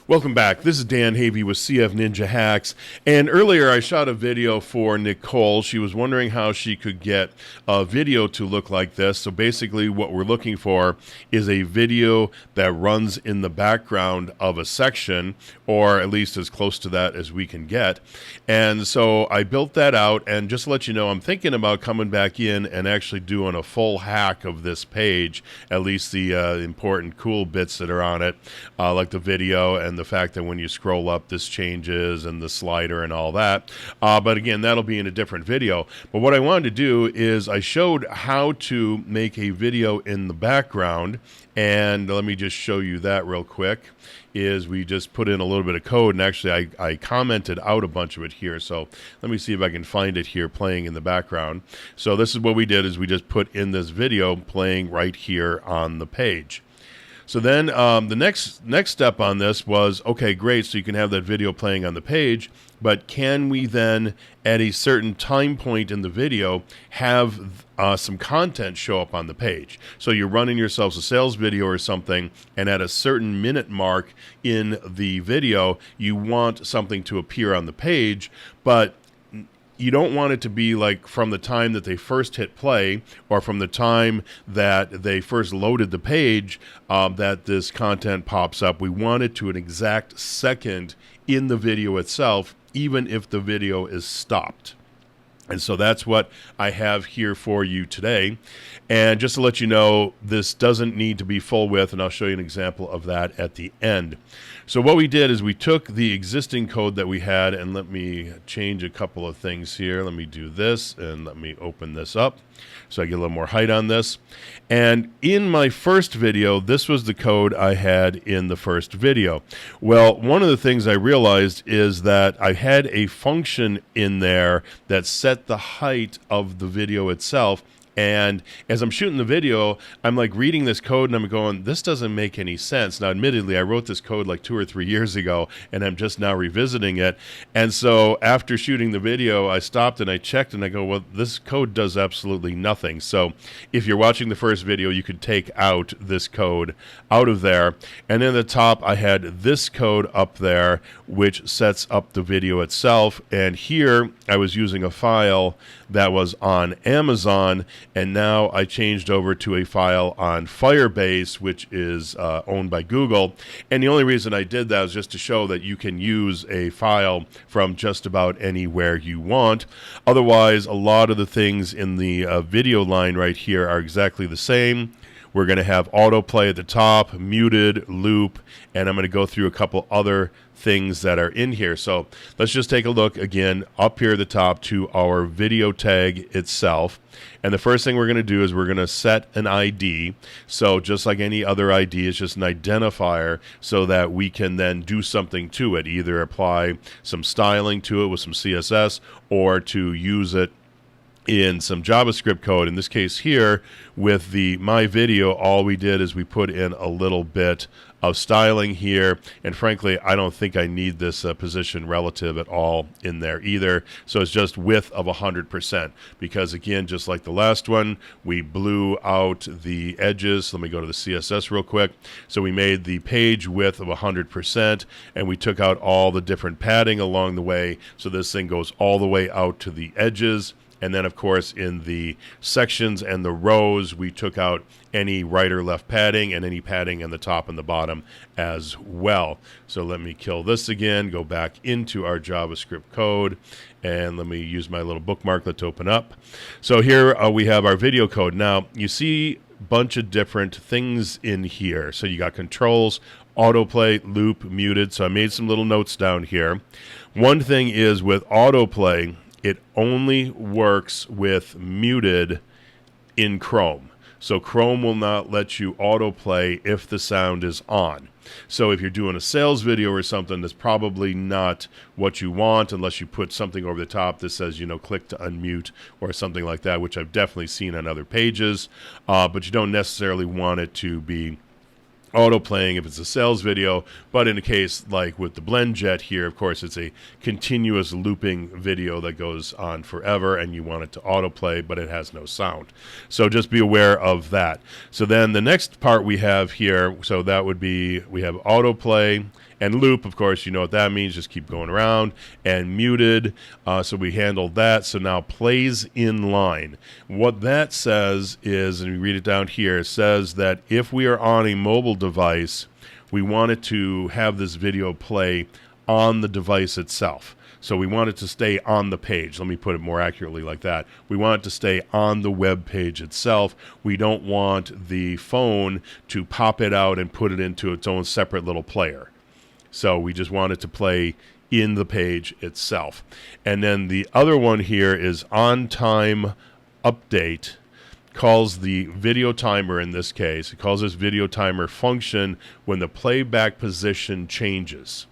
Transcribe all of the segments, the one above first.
Welcome back. This is Dan Havey with CFninjaHacks. And earlier I shot a video for Nicole. She was wondering how she could get a video to look like this. So basically what we're looking for is a video that runs in the background of a section, or at least as close to that as we can get. And so I built that out, and just to let you know, I'm thinking about coming back in and actually doing a full hack of this page, at least the important cool bits that are on it, like the video and the fact that when you scroll up this changes and the slider and all that. But again, that'll be in a different video. But what I wanted to do is I showed how to make a video in the background, and let me just show you that real quick. Is we just put in a little bit of code, and actually I commented out a bunch of it here, so let me see if I can find it here playing in the background. So this is what we did, is we just put in this video playing right here on the page. So then the next step on this was, okay, great, so you can have that video playing on the page, but can we then, at a certain time point in the video, have some content show up on the page? So you're running yourselves a sales video or something, and at a certain minute mark in the video, you want something to appear on the page, but you don't want it to be like from the time that they first hit play or from the time that they first loaded the page that this content pops up. We want it to an exact second in the video itself, even if the video is stopped. And so that's what I have here for you today. And just to let you know, this doesn't need to be full width, and I'll show you an example of that at the end. So what we did is we took the existing code that we had, and let me change a couple of things here. Let me do this, and let me open this up so I get a little more height on this. And in my first video, this was the code I had in the first video. Well, one of the things I realized is that I had a function in there that set the height of the video itself. And as I'm shooting the video, I'm like reading this code and I'm going, this doesn't make any sense. Now, admittedly, I wrote this code like 2 or 3 years ago, and I'm just now revisiting it. And so after shooting the video, I stopped and I checked and I go, well, this code does absolutely nothing. So if you're watching the first video, you could take out this code out of there. And then at the top, I had this code up there, which sets up the video itself. And here I was using a file that was on Amazon, and now I changed over to a file on Firebase, which is owned by Google. And the only reason I did that is just to show that you can use a file from just about anywhere you want. Otherwise, a lot of the things in the video line right here are exactly the same. We're going to have autoplay at the top, muted, loop, and I'm going to go through a couple other things that are in here. So let's just take a look again up here at the top to our video tag itself. And the first thing we're going to do is we're going to set an ID. So just like any other ID, it's just an identifier so that we can then do something to it, either apply some styling to it with some CSS or to use it in some JavaScript code. In this case here, with the My Video, all we did is we put in a little bit of styling here, and frankly, I don't think I need this position relative at all in there either. So it's just width of 100%, because again, just like the last one, we blew out the edges. Let me go to the CSS real quick. So we made the page width of 100%, and we took out all the different padding along the way, so this thing goes all the way out to the edges. And then, of course, in the sections and the rows, we took out any right or left padding and any padding on the top and the bottom as well. So let me kill this again, go back into our JavaScript code, and let me use my little bookmark. Let's open up. So here we have our video code. Now, you see a bunch of different things in here. So you got controls, autoplay, loop, muted. So I made some little notes down here. One thing is with autoplay, it only works with muted in Chrome. So Chrome will not let you autoplay if the sound is on. So if you're doing a sales video or something, that's probably not what you want unless you put something over the top that says, you know, click to unmute or something like that, which I've definitely seen on other pages. But you don't necessarily want it to be auto-playing if it's a sales video, but in a case like with the blend jet here, of course, it's a continuous looping video that goes on forever, and you want it to autoplay, but it has no sound. So just be aware of that. So then the next part we have here, so that would be, we have autoplay, And loop, of course, you know what that means. Just keep going around. And muted. So we handled that. So now plays in line. What that says is, and we read it down here, it says that if we are on a mobile device, we want it to have this video play on the device itself. So we want it to stay on the page. Let me put it more accurately like that. We want it to stay on the web page itself. We don't want the phone to pop it out and put it into its own separate little player. So we just want it to play in the page itself. And then the other one here is on-time update. Calls the video timer, in this case, it calls this video timer function when the playback position changes.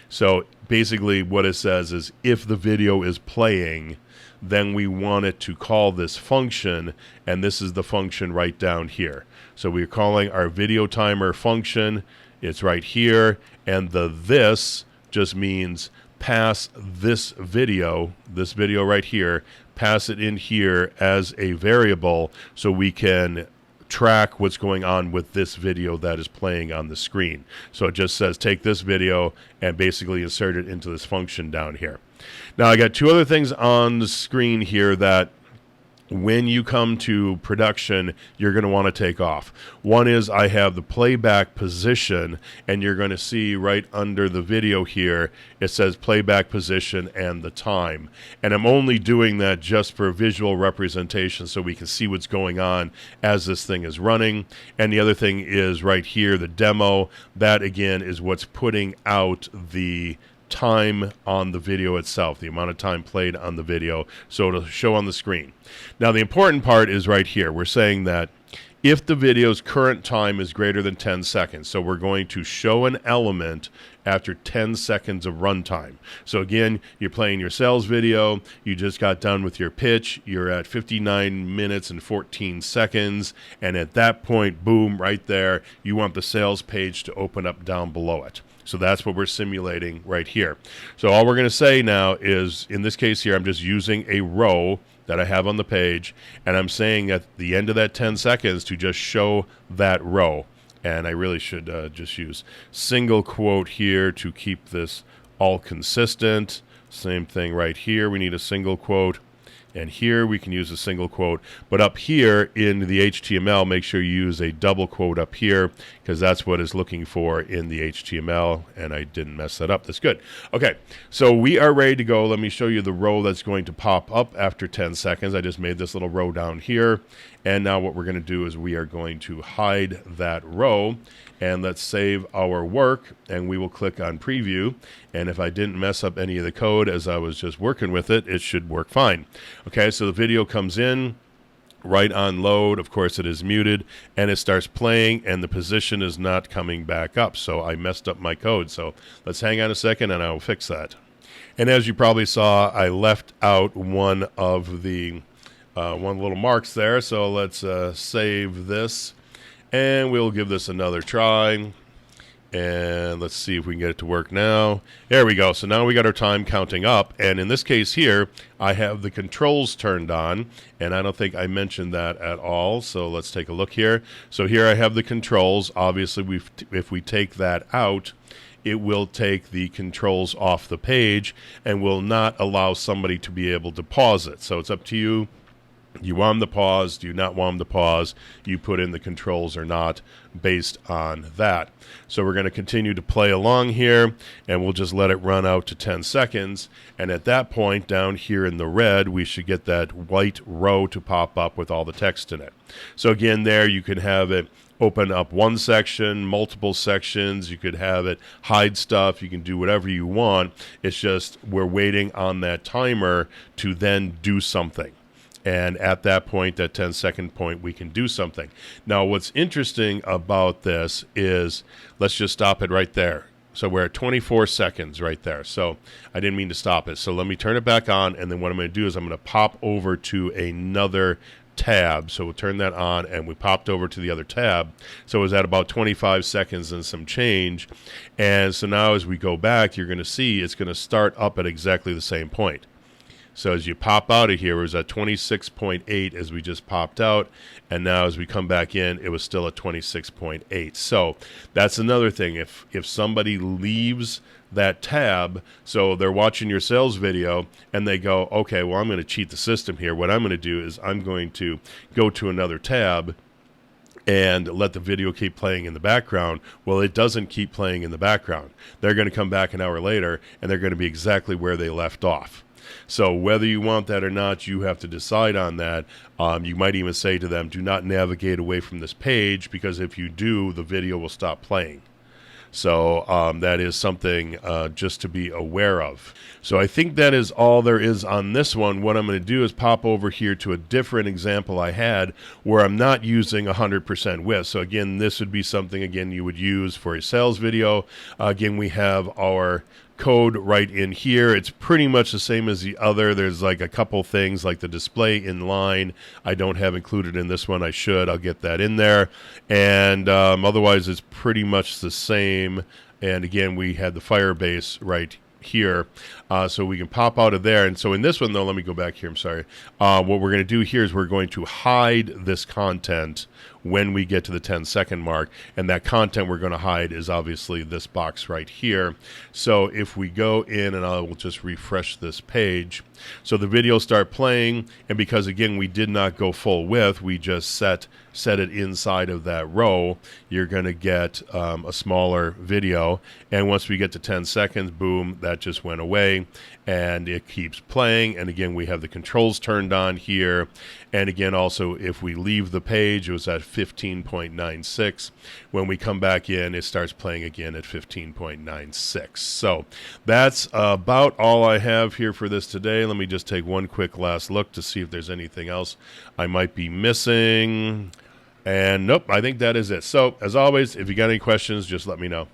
So basically what it says is if the video is playing, then we want it to call this function, and this is the function right down here. So we're calling our video timer function. It's right here, and the this just means pass this video right here, pass it in here as a variable so we can track what's going on with this video that is playing on the screen. So it just says take this video and basically insert it into this function down here. Now I got two other things on the screen here that when you come to production, you're going to want to take off. One is I have the playback position, and you're going to see right under the video here, it says playback position and the time. And I'm only doing that just for visual representation so we can see what's going on as this thing is running. And the other thing is right here, the demo. That, again, is what's putting out the time on the video itself, the amount of time played on the video, so it'll show on the screen. Now the important part is right here. We're saying that if the video's current time is greater than 10 seconds, so we're going to show an element after 10 seconds of runtime. So again, you're playing your sales video, you just got done with your pitch, you're at 59 minutes and 14 seconds, and at that point, boom, right there, you want the sales page to open up down below it. So that's what we're simulating right here. So all we're going to say now is, in this case here, I'm just using a row that I have on the page, and I'm saying at the end of that 10 seconds to just show that row. And I really should just use single quote here to keep this all consistent. Same thing right here. We need a single quote. And here we can use a single quote. But up here in the HTML, make sure you use a double quote up here, because that's what it's looking for in the HTML. And I didn't mess that up. That's good. Okay, so we are ready to go. Let me show you the row that's going to pop up after 10 seconds. I just made this little row down here. And now what we're going to do is we are going to hide that row. And let's save our work, and we will click on preview. And if I didn't mess up any of the code as I was just working with it, it should work fine. Okay, so the video comes in, right on load. Of course, it is muted, and it starts playing, and the position is not coming back up. So I messed up my code. So let's hang on a second, and I will fix that. And as you probably saw, I left out one of the one little marks there. So let's save this. And we'll give this another try. And let's see if we can get it to work now. There we go. So now we got our time counting up. And in this case here, I have the controls turned on. And I don't think I mentioned that at all. So let's take a look here. So here I have the controls. Obviously, if we take that out, it will take the controls off the page and will not allow somebody to be able to pause it. So it's up to you. You want them to pause, do you not want them to pause? You put in the controls or not based on that. So we're going to continue to play along here, and we'll just let it run out to 10 seconds. And at that point, down here in the red, we should get that white row to pop up with all the text in it. So again, there you can have it open up one section, multiple sections. You could have it hide stuff. You can do whatever you want. It's just we're waiting on that timer to then do something. And at that point, that 10-second point, we can do something. Now, what's interesting about this is, let's just stop it right there. So we're at 24 seconds right there. So I didn't mean to stop it. So let me turn it back on. And then what I'm going to do is I'm going to pop over to another tab. So we'll turn that on, and we popped over to the other tab. So it was at about 25 seconds and some change. And so now as we go back, you're going to see it's going to start up at exactly the same point. So as you pop out of here, it was at 26.8 as we just popped out. And now as we come back in, it was still at 26.8. So that's another thing. If somebody leaves that tab, so they're watching your sales video and they go, okay, well, I'm going to cheat the system here. What I'm going to do is I'm going to go to another tab and let the video keep playing in the background. Well, it doesn't keep playing in the background. They're going to come back an hour later and they're going to be exactly where they left off. So whether you want that or not, you have to decide on that. You might even say to them, do not navigate away from this page, because if you do, the video will stop playing. So that is something just to be aware of. So I think that is all there is on this one. What I'm going to do is pop over here to a different example I had where I'm not using 100% width. So again, this would be something, again, you would use for a sales video. Again, we have our code right in here. It's pretty much the same as the other. There's like a couple things like the display in line I don't have included in this one. I should. I'll get that in there. And otherwise it's pretty much the same. And again, we had the Firebase right here, so we can pop out of there. And so in this one, though, let me go back here. I'm sorry. What we're going to do here is we're going to hide this content when we get to the 10-second mark, and that content we're going to hide is obviously this box right here. So if we go in, and I will just refresh this page, so the video start playing, and because again we did not go full width, we just set it inside of that row, you're going to get a smaller video. And once we get to 10 seconds, boom, that just went away, and it keeps playing. And again, we have the controls turned on here. And again, also, if we leave the page, it was at 15.96. When we come back in, it starts playing again at 15.96. So that's about all I have here for this today. Let me just take one quick last look to see if there's anything else I might be missing. And nope, I think that is it. So as always, if you got any questions, just let me know.